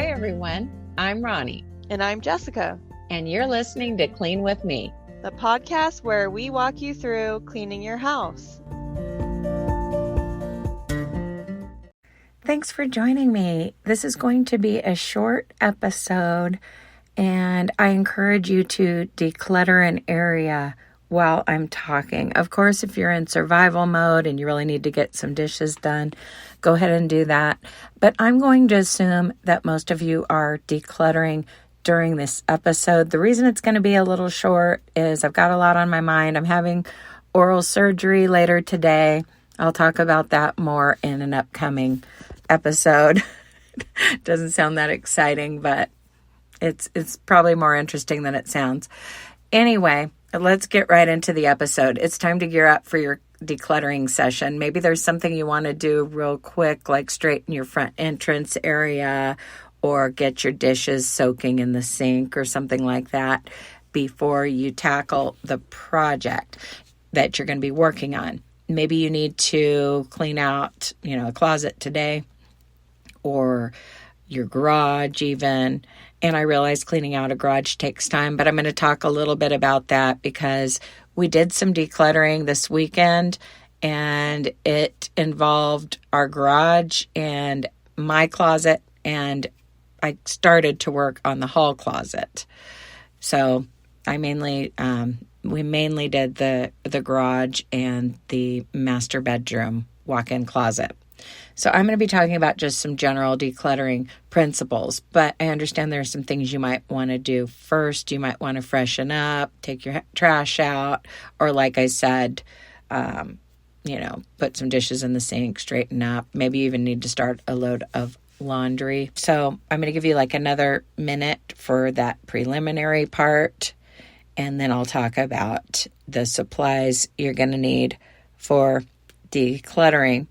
Hi, everyone. I'm Ronnie. And I'm Jessica. And you're listening to Clean With Me, the podcast where we walk you through cleaning your house. Thanks for joining me. This is going to be a short episode, and I encourage you to declutter an area while I'm talking. Of course, if you're in survival mode and you really need to get some dishes done, go ahead and do that. But I'm going to assume that most of you are decluttering during this episode. The reason it's going to be a little short is I've got a lot on my mind. I'm having oral surgery later today. I'll talk about that more in an upcoming episode. Doesn't sound that exciting, but it's probably more interesting than it sounds. Anyway, let's get right into the episode. It's time to gear up for your decluttering session. Maybe there's something you want to do real quick, like straighten your front entrance area or get your dishes soaking in the sink or something like that before you tackle the project that you're going to be working on. Maybe you need to clean out, a closet today or your garage even. And I realize cleaning out a garage takes time, but I'm going to talk a little bit about that because we did some decluttering this weekend and it involved our garage and my closet, and I started to work on the hall closet. So we mainly did the garage and the master bedroom walk-in closet. So I'm going to be talking about just some general decluttering principles, but I understand there are some things you might want to do first. You might want to freshen up, take your trash out, or like I said, put some dishes in the sink, straighten up. Maybe you even need to start a load of laundry. So I'm going to give you like another minute for that preliminary part, and then I'll talk about the supplies you're going to need for decluttering.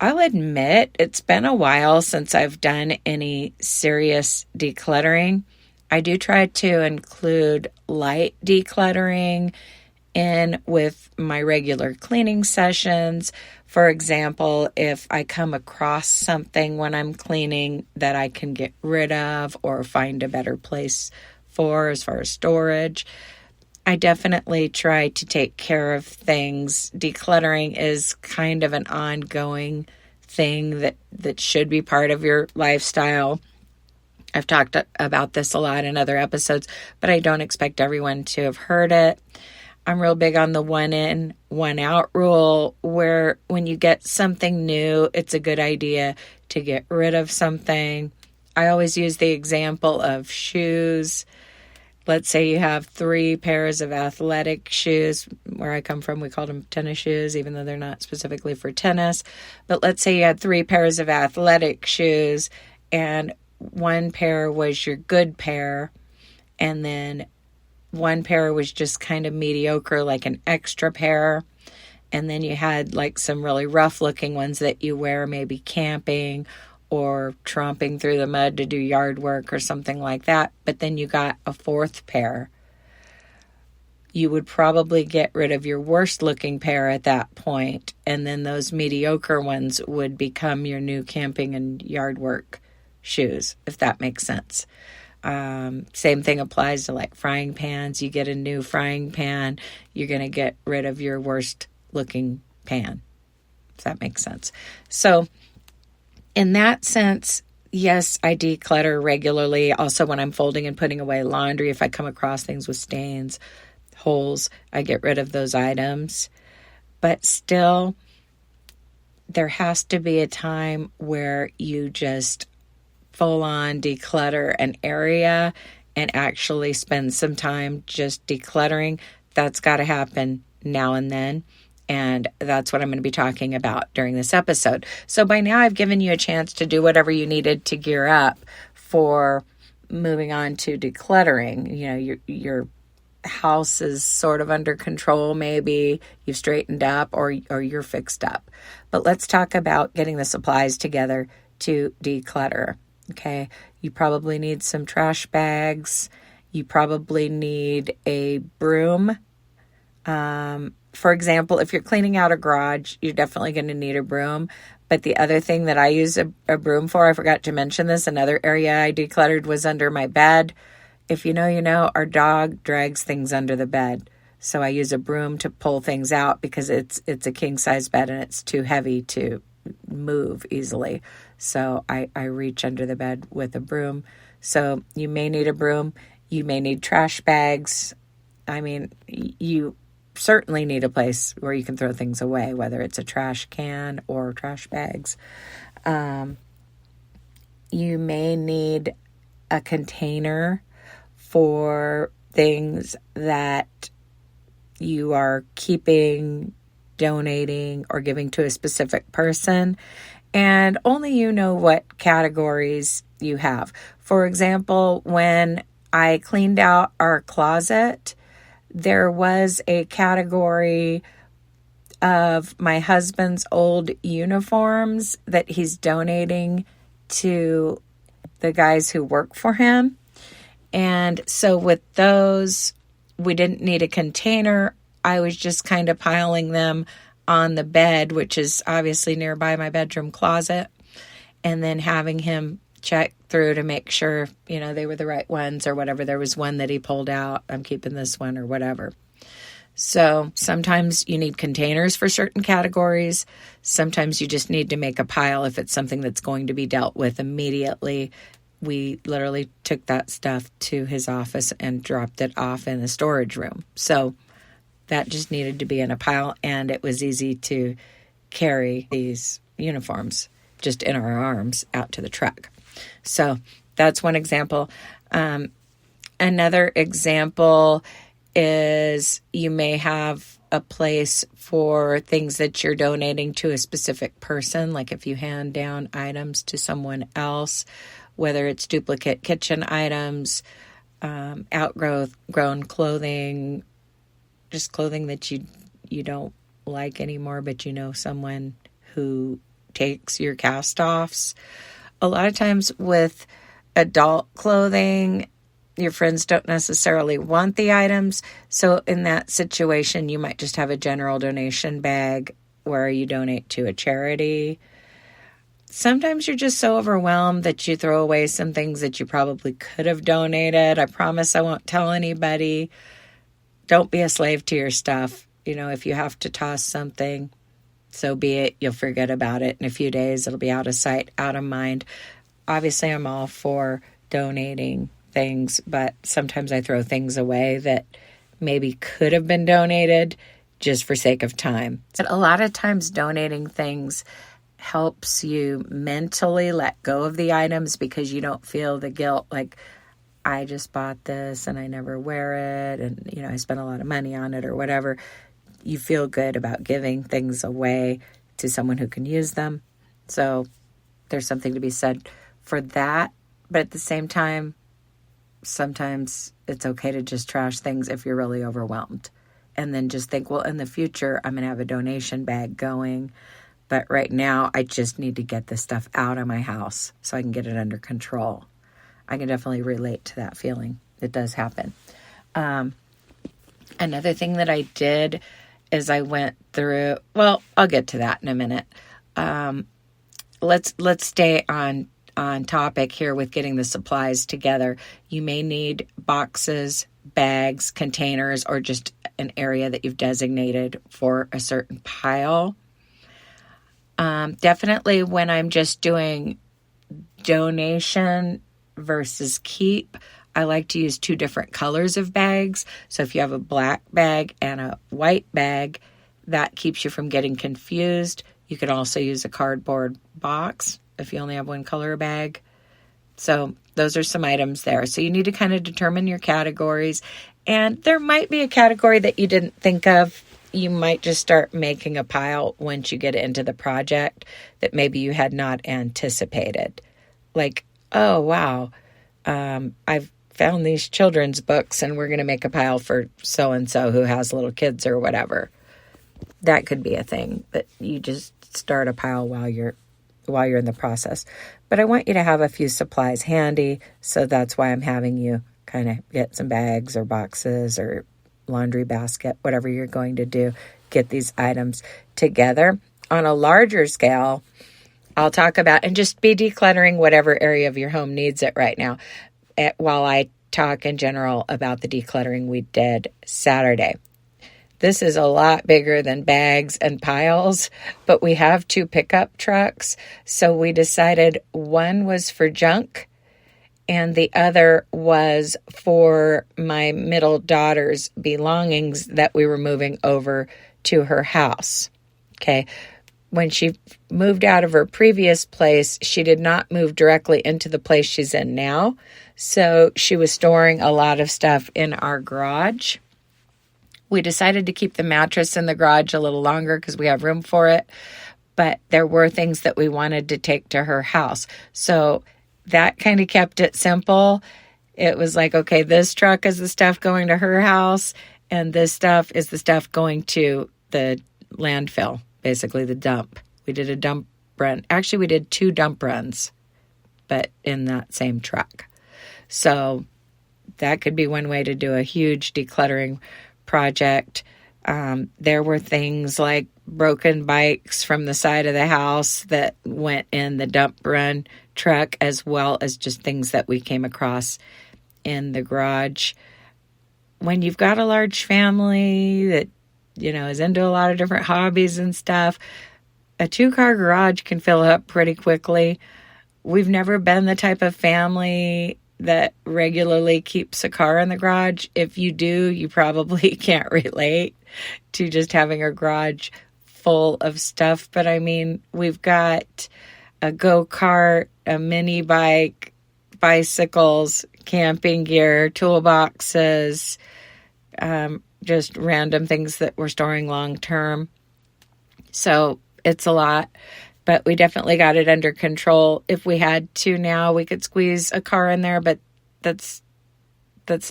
I'll admit it's been a while since I've done any serious decluttering. I do try to include light decluttering in with my regular cleaning sessions. For example, if I come across something when I'm cleaning that I can get rid of or find a better place for as far as storage, I definitely try to take care of things. Decluttering is kind of an ongoing thing that should be part of your lifestyle. I've talked about this a lot in other episodes, but I don't expect everyone to have heard it. I'm real big on the one in, one out rule, where when you get something new, it's a good idea to get rid of something. I always use the example of shoes. Let's say you have 3 pairs of athletic shoes. Where I come from, we call them tennis shoes, even though they're not specifically for tennis. But let's say you had 3 pairs of athletic shoes, and 1 pair was your good pair, and then 1 pair was just kind of mediocre, like an extra pair. And then you had like some really rough looking ones that you wear maybe camping or tromping through the mud to do yard work or something like that. But then you got a 4th pair. You would probably get rid of your worst looking pair at that point. And then those mediocre ones would become your new camping and yard work shoes, if that makes sense. Same thing applies to like frying pans. You get a new frying pan, you're going to get rid of your worst looking pan, if that makes sense. So in that sense, yes, I declutter regularly. Also, when I'm folding and putting away laundry, if I come across things with stains, holes, I get rid of those items. But still, there has to be a time where you just full on declutter an area and actually spend some time just decluttering. That's got to happen now and then. And that's what I'm going to be talking about during this episode. So by now I've given you a chance to do whatever you needed to gear up for moving on to decluttering. Your house is sort of under control. Maybe you've straightened up or you're fixed up. But let's talk about getting the supplies together to declutter. Okay, you probably need some trash bags. You probably need a broom. For example, if you're cleaning out a garage, you're definitely going to need a broom. But the other thing that I use a broom for, I forgot to mention this, another area I decluttered was under my bed. If you know, you know, our dog drags things under the bed. So I use a broom to pull things out because it's a king size bed and it's too heavy to move easily. So I reach under the bed with a broom. So you may need a broom. You may need trash bags. I mean, you certainly need a place where you can throw things away, whether it's a trash can or trash bags. You may need a container for things that you are keeping, donating, or giving to a specific person. And only you know what categories you have. For example, when I cleaned out our closet, there was a category of my husband's old uniforms that he's donating to the guys who work for him. And so with those, we didn't need a container. I was just kind of piling them on the bed, which is obviously nearby my bedroom closet, and then having him check through to make sure, you know, they were the right ones or whatever. There was one that he pulled out. I'm keeping this one or whatever. So sometimes you need containers for certain categories. Sometimes you just need to make a pile if it's something that's going to be dealt with immediately. We literally took that stuff to his office and dropped it off in the storage room. So that just needed to be in a pile, and it was easy to carry these uniforms just in our arms out to the truck. So that's one example. Another example is you may have a place for things that you're donating to a specific person, like if you hand down items to someone else, whether it's duplicate kitchen items, outgrown clothing, just clothing that you don't like anymore, but you know someone who takes your cast-offs. A lot of times with adult clothing, your friends don't necessarily want the items. So in that situation, you might just have a general donation bag where you donate to a charity. Sometimes you're just so overwhelmed that you throw away some things that you probably could have donated. I promise I won't tell anybody. Don't be a slave to your stuff. You know, if you have to toss something, so be it. You'll forget about it in a few days. It'll be out of sight, out of mind. Obviously, I'm all for donating things, but sometimes I throw things away that maybe could have been donated just for sake of time. But a lot of times donating things helps you mentally let go of the items because you don't feel the guilt like, I just bought this and I never wear it and, you know, I spent a lot of money on it or whatever. You feel good about giving things away to someone who can use them. So there's something to be said for that. But at the same time, sometimes it's okay to just trash things if you're really overwhelmed. And then just think, well, in the future, I'm going to have a donation bag going. But right now, I just need to get this stuff out of my house so I can get it under control. I can definitely relate to that feeling. It does happen. Another thing that I did is I went through, well, I'll get to that in a minute. Let's stay on topic here with getting the supplies together. You may need boxes, bags, containers, or just an area that you've designated for a certain pile. Definitely when I'm just doing donation versus keep, I like to use two different colors of bags. So if you have a black bag and a white bag, that keeps you from getting confused. You could also use a cardboard box if you only have one color bag. So those are some items there. So you need to kind of determine your categories. And there might be a category that you didn't think of. You might just start making a pile once you get into the project that maybe you had not anticipated. Like, oh, wow, I've found these children's books and we're going to make a pile for so-and-so who has little kids or whatever. That could be a thing that you just start a pile while you're in the process. But I want you to have a few supplies handy. So that's why I'm having you kind of get some bags or boxes or laundry basket, whatever you're going to do, get these items together. On a larger scale, I'll talk about, and just be decluttering whatever area of your home needs it right now, while I talk in general about the decluttering we did Saturday. This is a lot bigger than bags and piles, but we have 2 pickup trucks. So we decided one was for junk and the other was for my middle daughter's belongings that we were moving over to her house. Okay. When she moved out of her previous place, she did not move directly into the place she's in now. So she was storing a lot of stuff in our garage. We decided to keep the mattress in the garage a little longer because we have room for it. But there were things that we wanted to take to her house. So that kind of kept it simple. It was like, okay, this truck is the stuff going to her house, and this stuff is the stuff going to the landfill, basically the dump. We did a dump run. Actually, we did 2 dump runs, but in that same truck. So that could be one way to do a huge decluttering project. There were things like broken bikes from the side of the house that went in the dump run truck, as well as just things that we came across in the garage. When you've got a large family that, is into a lot of different hobbies and stuff, a 2-car garage can fill up pretty quickly. We've never been the type of family that regularly keeps a car in the garage. If you do, you probably can't relate to just having a garage full of stuff. But I mean, we've got a go-kart, a mini bike, bicycles, camping gear, toolboxes, just random things that we're storing long term. So it's a lot. But we definitely got it under control. If we had to now, we could squeeze a car in there, but that's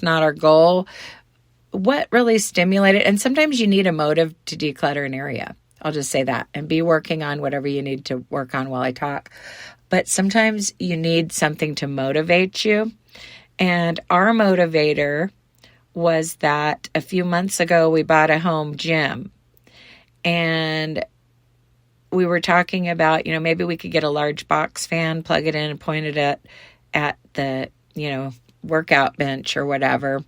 not our goal. What really stimulated, and sometimes you need a motive to declutter an area. I'll just say that, and be working on whatever you need to work on while I talk. But sometimes you need something to motivate you. And our motivator was that a few months ago, we bought a home gym. And we were talking about, maybe we could get a large box fan, plug it in and point it at the, workout bench or whatever,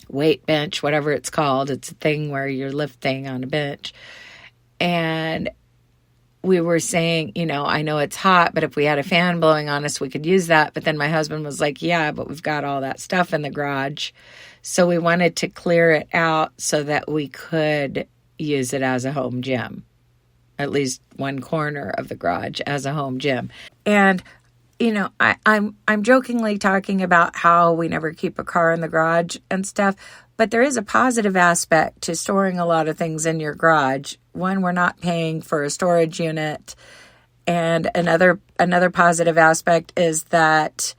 weight bench, whatever it's called. It's a thing where you're lifting on a bench. And we were saying, I know it's hot, but if we had a fan blowing on us, we could use that. But then my husband was like, yeah, but we've got all that stuff in the garage. So we wanted to clear it out so that we could use it as a home gym. At least one corner of the garage as a home gym. And, I'm jokingly talking about how we never keep a car in the garage and stuff, but there is a positive aspect to storing a lot of things in your garage. One, we're not paying for a storage unit. And another positive aspect is that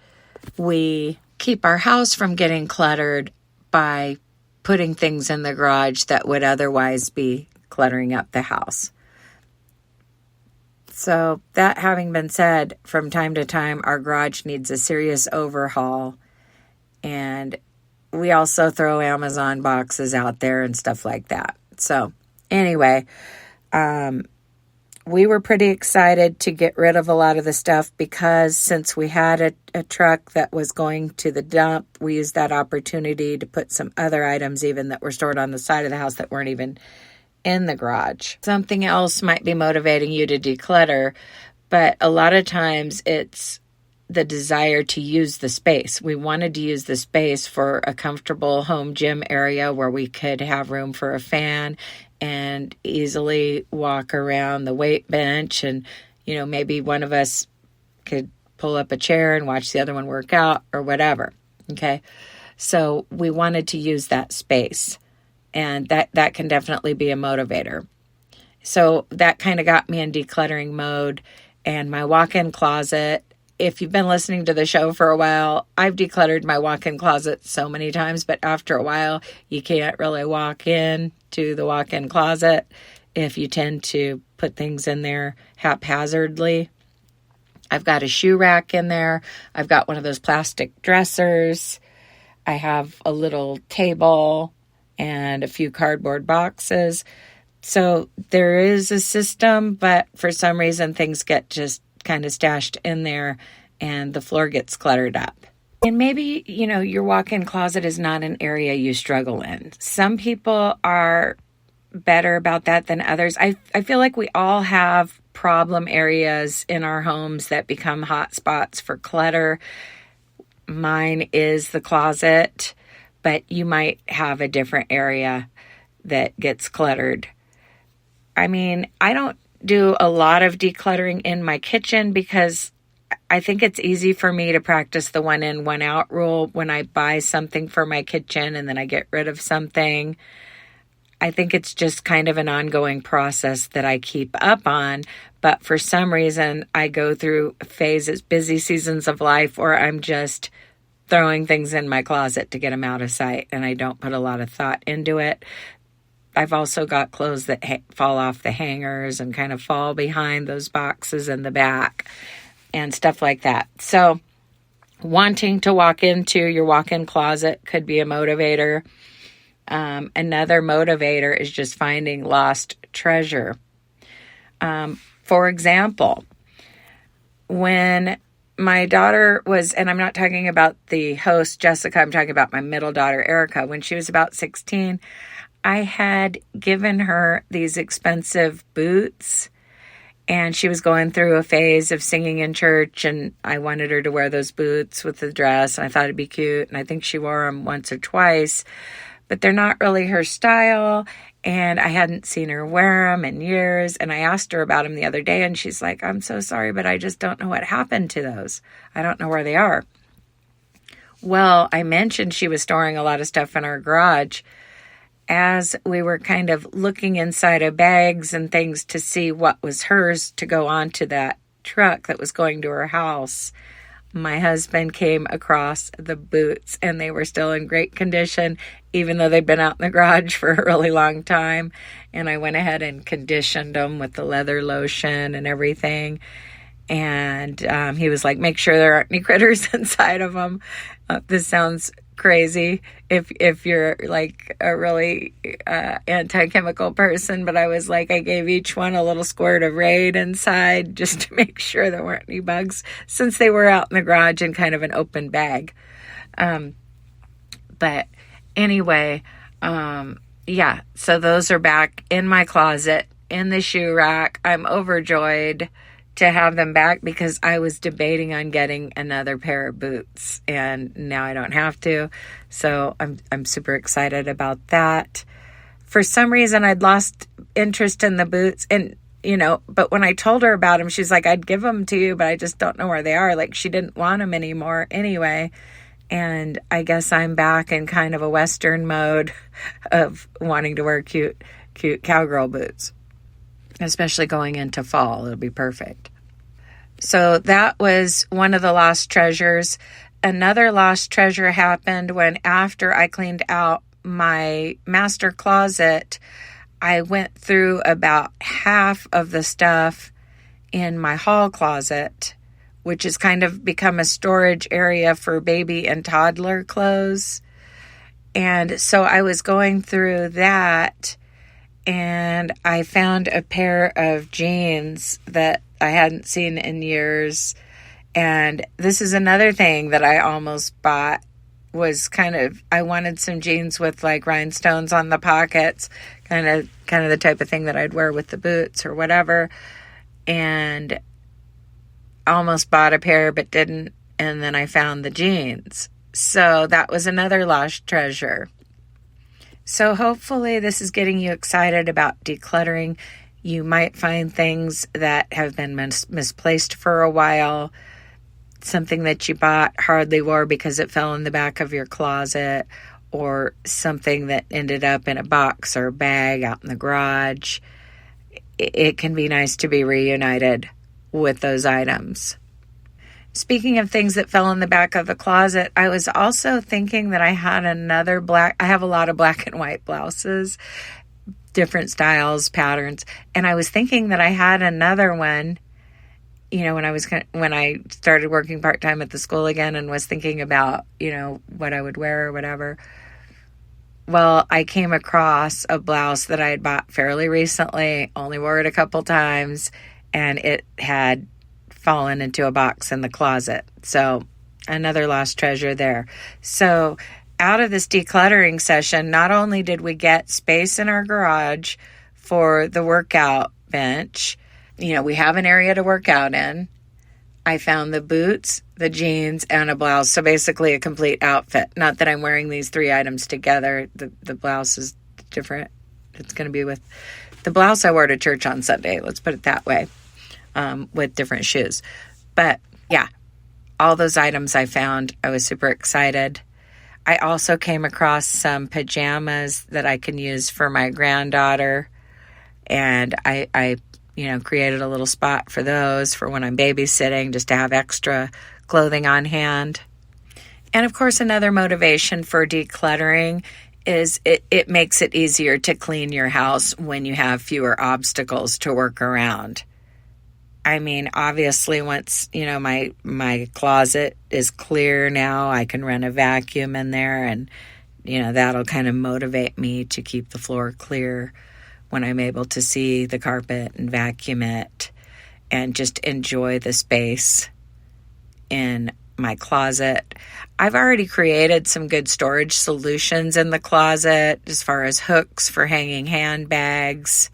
we keep our house from getting cluttered by putting things in the garage that would otherwise be cluttering up the house. So that having been said, from time to time, our garage needs a serious overhaul. And we also throw Amazon boxes out there and stuff like that. So anyway, we were pretty excited to get rid of a lot of the stuff because since we had a truck that was going to the dump, we used that opportunity to put some other items even that were stored on the side of the house that weren't even in the garage. Something else might be motivating you to declutter, but a lot of times it's the desire to use the space. We wanted to use the space for a comfortable home gym area where we could have room for a fan and easily walk around the weight bench, and maybe one of us could pull up a chair and watch the other one work out or whatever. Okay, so we wanted to use that space. And that can definitely be a motivator. So that kind of got me in decluttering mode. And my walk-in closet, if you've been listening to the show for a while, I've decluttered my walk-in closet so many times, but after a while, you can't really walk in to the walk-in closet if you tend to put things in there haphazardly. I've got a shoe rack in there. I've got one of those plastic dressers. I have a little table and a few cardboard boxes. So there is a system, but for some reason things get just kind of stashed in there and the floor gets cluttered up. And maybe, your walk-in closet is not an area you struggle in. Some people are better about that than others. I feel like we all have problem areas in our homes that become hot spots for clutter. Mine is the closet, but you might have a different area that gets cluttered. I mean, I don't do a lot of decluttering in my kitchen because I think it's easy for me to practice the 1 in, 1 out rule when I buy something for my kitchen and then I get rid of something. I think it's just kind of an ongoing process that I keep up on. But for some reason, I go through phases, busy seasons of life where I'm just throwing things in my closet to get them out of sight. And I don't put a lot of thought into it. I've also got clothes that fall off the hangers and kind of fall behind those boxes in the back and stuff like that. So wanting to walk into your walk-in closet could be a motivator. Another motivator is just finding lost treasure. For example, when my daughter was, and I'm not talking about the host, Jessica, I'm talking about my middle daughter, Erica. When she was about 16, I had given her these expensive boots, and she was going through a phase of singing in church, and I wanted her to wear those boots with the dress, and I thought it'd be cute, and I think she wore them once or twice, but they're not really her style, and I hadn't seen her wear them in years, and I asked her about them the other day, and she's like, I'm so sorry, but I just don't know what happened to those. I don't know where they are. Well, I mentioned she was storing a lot of stuff in her garage. As we were kind of looking inside of bags and things to see what was hers to go onto that truck that was going to her house, my husband came across the boots, and they were still in great condition, even though they'd been out in the garage for a really long time. And I went ahead and conditioned them with the leather lotion and everything. And he was like, make sure there aren't any critters inside of them. This sounds crazy if you're like a really anti-chemical person, but I was like, I gave each one a little squirt of Raid inside just to make sure there weren't any bugs, since they were out in the garage in kind of an open bag. But anyway, yeah, so those are back in my closet in the shoe rack. I'm overjoyed to have them back because I was debating on getting another pair of boots, and now I don't have to. So I'm super excited about that. For some reason, I'd lost interest in the boots, and but when I told her about them, she's like, I'd give them to you, but I just don't know where they are. Like, she didn't want them anymore anyway. And I guess I'm back in kind of a Western mode of wanting to wear cute cowgirl boots. Especially going into fall, it'll be perfect. So that was one of the lost treasures. Another lost treasure happened when, after I cleaned out my master closet, I went through about half of the stuff in my hall closet, which has kind of become a storage area for baby and toddler clothes. And so I was going through that, and I found a pair of jeans that I hadn't seen in years. And this is another thing that I almost bought, was I wanted some jeans with like rhinestones on the pockets, kind of the type of thing that I'd wear with the boots or whatever. And almost bought a pair but didn't. And then I found the jeans. So that was another lost treasure. So hopefully this is getting you excited about decluttering. You might find things that have been misplaced for a while, something that you bought, hardly wore because it fell in the back of your closet, or something that ended up in a box or a bag out in the garage. It can be nice to be reunited with those items. Speaking of things that fell in the back of the closet, I was also thinking that I had I have a lot of black and white blouses, different styles, patterns, and I was thinking that I had another one, when I started working part-time at the school again and was thinking about, what I would wear or whatever. Well, I came across a blouse that I had bought fairly recently, only wore it a couple times, and it had fallen into a box in the closet. So another lost treasure there. So out of this decluttering session, not only did we get space in our garage for the workout bench, we have an area to work out in. I found the boots, the jeans, and a blouse. So basically a complete outfit. Not that I'm wearing these 3 items together. The blouse is different. It's going to be with the blouse I wore to church on Sunday. Let's put it that way, with different shoes. But yeah, all those items I found, I was super excited. I also came across some pajamas that I can use for my granddaughter. And I created a little spot for those for when I'm babysitting, just to have extra clothing on hand. And of course, another motivation for decluttering is it makes it easier to clean your house when you have fewer obstacles to work around. I mean, obviously, once, my closet is clear now, I can run a vacuum in there, and, that'll kind of motivate me to keep the floor clear when I'm able to see the carpet and vacuum it and just enjoy the space in my closet. I've already created some good storage solutions in the closet as far as hooks for hanging handbags,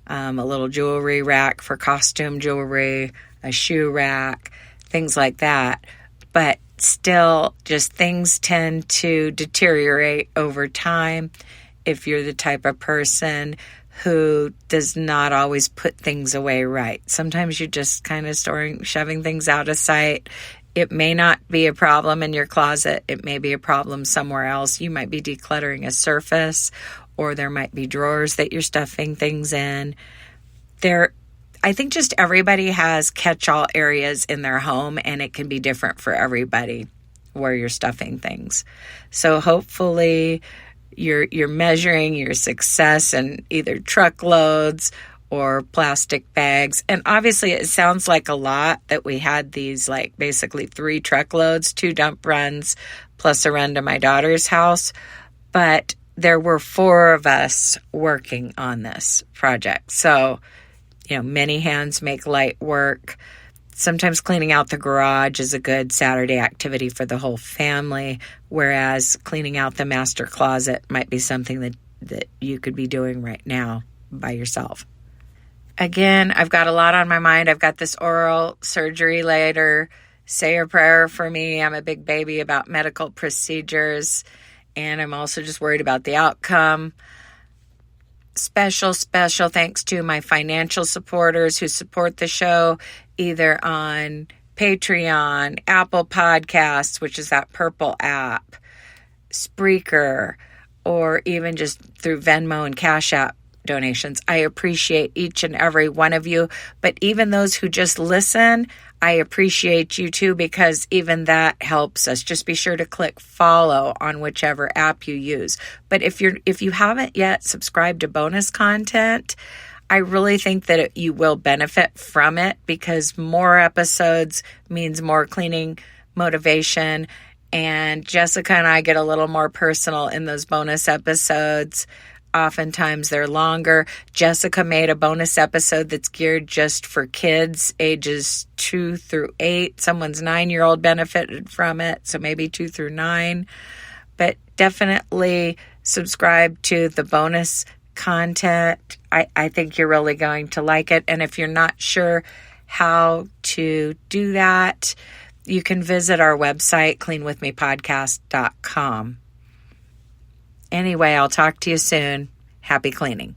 a little jewelry rack for costume jewelry, a shoe rack, things like that. But still, just things tend to deteriorate over time if you're the type of person who does not always put things away right. Sometimes you're just kind of shoving things out of sight. It may not be a problem in your closet. It may be a problem somewhere else. You might be decluttering a surface, or there might be drawers that you're stuffing things in. I think just everybody has catch-all areas in their home, and it can be different for everybody where you're stuffing things. So hopefully you're measuring your success in either truckloads or plastic bags. And obviously it sounds like a lot that we had these like basically 3 truckloads, 2 dump runs, plus a run to my daughter's house. But there were 4 of us working on this project. So, many hands make light work. Sometimes cleaning out the garage is a good Saturday activity for the whole family, whereas cleaning out the master closet might be something that you could be doing right now by yourself. Again, I've got a lot on my mind. I've got this oral surgery later. Say a prayer for me. I'm a big baby about medical procedures, and I'm also just worried about the outcome. Special thanks to my financial supporters who support the show either on Patreon, Apple Podcasts, which is that purple app, Spreaker, or even just through Venmo and Cash App donations. I appreciate each and every one of you, but even those who just listen, I appreciate you too, because even that helps us. Just be sure to click follow on whichever app you use. But if you haven't yet subscribed to bonus content, I really think that you will benefit from it, because more episodes means more cleaning motivation. And Jessica and I get a little more personal in those bonus episodes. Oftentimes they're longer. Jessica made a bonus episode that's geared just for kids ages 2 through 8. Someone's 9-year-old benefited from it, so maybe 2 through 9. But definitely subscribe to the bonus content. I think you're really going to like it. And if you're not sure how to do that, you can visit our website, cleanwithmepodcast.com. Anyway, I'll talk to you soon. Happy cleaning.